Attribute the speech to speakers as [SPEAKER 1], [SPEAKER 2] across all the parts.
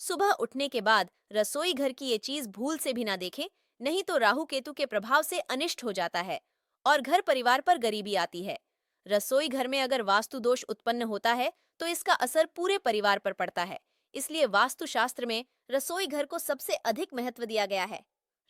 [SPEAKER 1] सुबह उठने के बाद रसोई घर की ये चीज भूल से भी ना देखें, नहीं तो राहु केतु के प्रभाव से अनिष्ट हो जाता है और घर परिवार पर गरीबी आती है। रसोई घर में अगर वास्तु दोष उत्पन्न होता है तो इसका असर पूरे परिवार पर पड़ता है। इसलिए वास्तु शास्त्र में रसोई घर को सबसे अधिक महत्व दिया गया है।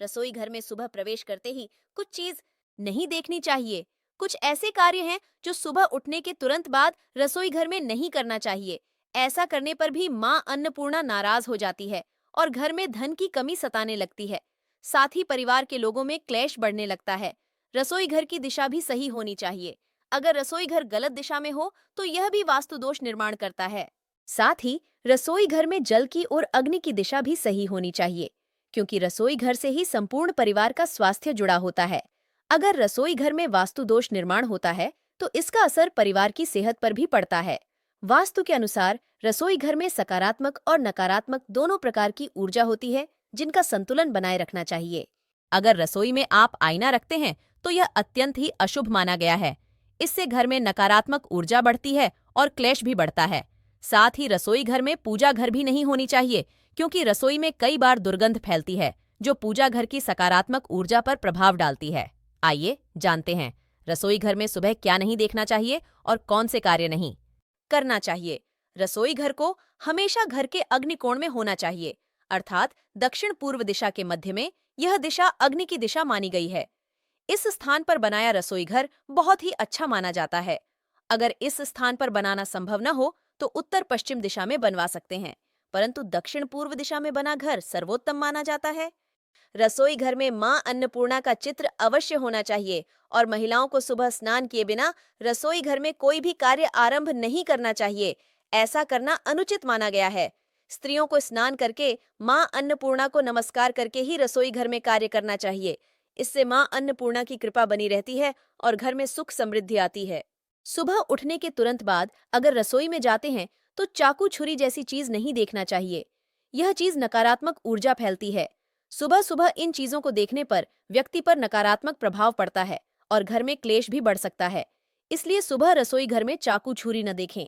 [SPEAKER 1] रसोई घर में सुबह प्रवेश करते ही कुछ चीज नहीं देखनी चाहिए। कुछ ऐसे कार्य हैं जो सुबह उठने के तुरंत बाद रसोई घर में नहीं करना चाहिए। ऐसा करने पर भी माँ अन्नपूर्णा नाराज हो जाती है और घर में धन की कमी सताने लगती है। साथ ही परिवार के लोगों में क्लेश बढ़ने लगता है। रसोई घर की दिशा भी सही होनी चाहिए। अगर रसोई घर गलत दिशा में हो तो यह भी वास्तु दोष निर्माण करता है। साथ ही रसोई घर में जल की और अग्नि की दिशा भी सही होनी चाहिए, क्योंकि रसोई घर से ही संपूर्ण परिवार का स्वास्थ्य जुड़ा होता है। अगर रसोई घर में वास्तु दोष निर्माण होता है तो इसका असर परिवार की सेहत पर भी पड़ता है। वास्तु के अनुसार रसोई घर में सकारात्मक और नकारात्मक दोनों प्रकार की ऊर्जा होती है, जिनका संतुलन बनाए रखना चाहिए। अगर रसोई में आप आईना रखते हैं तो यह अत्यंत ही अशुभ माना गया है। इससे घर में नकारात्मक ऊर्जा बढ़ती है और क्लेश भी बढ़ता है। साथ ही रसोई घर में पूजा घर भी नहीं होनी चाहिए, क्योंकि रसोई में कई बार दुर्गंध फैलती है जो पूजा घर की सकारात्मक ऊर्जा पर प्रभाव डालती है। आइए जानते हैं रसोई घर में सुबह क्या नहीं देखना चाहिए और कौन से कार्य नहीं करना चाहिए। रसोई घर को हमेशा घर के अग्निकोण में होना चाहिए, अर्थात दक्षिण पूर्व दिशा के मध्य में। यह दिशा अग्नि की दिशा मानी गई है। इस स्थान पर बनाया रसोई घर बहुत ही अच्छा माना जाता है। अगर इस स्थान पर बनाना संभव न हो तो उत्तर पश्चिम दिशा में बनवा सकते हैं, परंतु दक्षिण पूर्व दिशा में बना घर सर्वोत्तम माना जाता है। रसोई घर में मां अन्नपूर्णा का चित्र अवश्य होना चाहिए और महिलाओं को सुबह स्नान किए बिना रसोई घर में कोई भी कार्य आरंभ नहीं करना चाहिए। ऐसा करना अनुचित माना गया है। स्त्रियों को स्नान करके मां अन्नपूर्णा को नमस्कार करके ही रसोई घर में कार्य करना चाहिए। इससे मां अन्नपूर्णा की कृपा बनी रहती है और घर में सुख समृद्धि आती है। सुबह उठने के तुरंत बाद अगर रसोई में जाते हैं तो चाकू छुरी जैसी चीज नहीं देखना चाहिए। यह चीज नकारात्मक ऊर्जा फैलती है। सुबह सुबह इन चीजों को देखने पर व्यक्ति पर नकारात्मक प्रभाव पड़ता है और घर में क्लेश भी बढ़ सकता है। इसलिए सुबह रसोई घर में चाकू छुरी न देखें।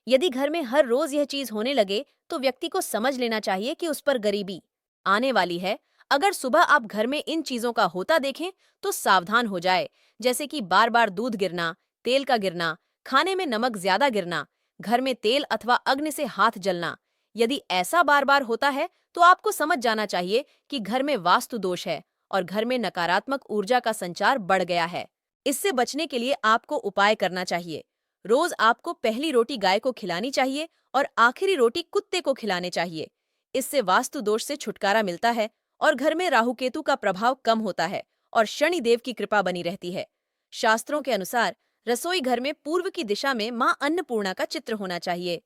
[SPEAKER 1] यदि घर में हर रोज यह चीज होने लगे तो व्यक्ति को समझ लेना चाहिए कि उस पर गरीबी आने वाली है। अगर सुबह आप घर में इन चीजों का होता देखें तो सावधान हो जाए, जैसे कि बार बार दूध गिरना, तेल का गिरना, खाने में नमक ज्यादा गिरना, घर में तेल अथवा अग्नि से हाथ जलना। यदि ऐसा बार बार होता है तो आपको समझ जाना चाहिए कि घर में वास्तु दोष है और घर में नकारात्मक ऊर्जा का संचार बढ़ गया है। इससे बचने के लिए आपको उपाय करना चाहिए। रोज आपको पहली रोटी गाय को खिलानी चाहिए और आखिरी रोटी कुत्ते को खिलाने चाहिए। इससे वास्तु दोष से छुटकारा मिलता है और घर में राहु केतु का प्रभाव कम होता है और शनि देव की कृपा बनी रहती है। शास्त्रों के अनुसार रसोई घर में पूर्व की दिशा में मां अन्नपूर्णा का चित्र होना चाहिए।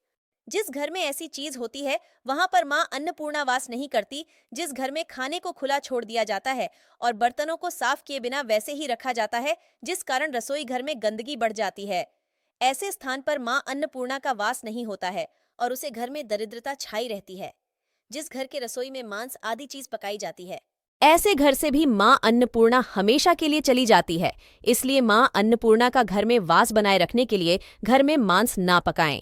[SPEAKER 1] जिस घर में ऐसी चीज होती है वहां पर मां अन्नपूर्णा वास नहीं करती। जिस घर में खाने को खुला छोड़ दिया जाता है और बर्तनों को साफ किए बिना वैसे ही रखा जाता है, जिस कारण रसोई घर में गंदगी बढ़ जाती है, ऐसे स्थान पर मां अन्नपूर्णा का वास नहीं होता है और उसे घर में दरिद्रता छाई रहती है। जिस घर के रसोई में मांस आदि चीज पकाई जाती है, ऐसे घर से भी मां अन्नपूर्णा हमेशा के लिए चली जाती है। इसलिए मां अन्नपूर्णा का घर में वास बनाए रखने के लिए घर में मांस ना पकाएं।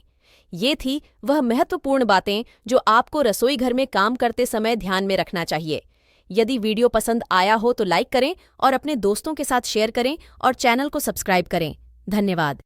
[SPEAKER 1] ये थी वह महत्वपूर्ण बातें जो आपको रसोई घर में काम करते समय ध्यान में रखना चाहिए। यदि वीडियो पसंद आया हो तो लाइक करें और अपने दोस्तों के साथ शेयर करें और चैनल को सब्सक्राइब करें। धन्यवाद।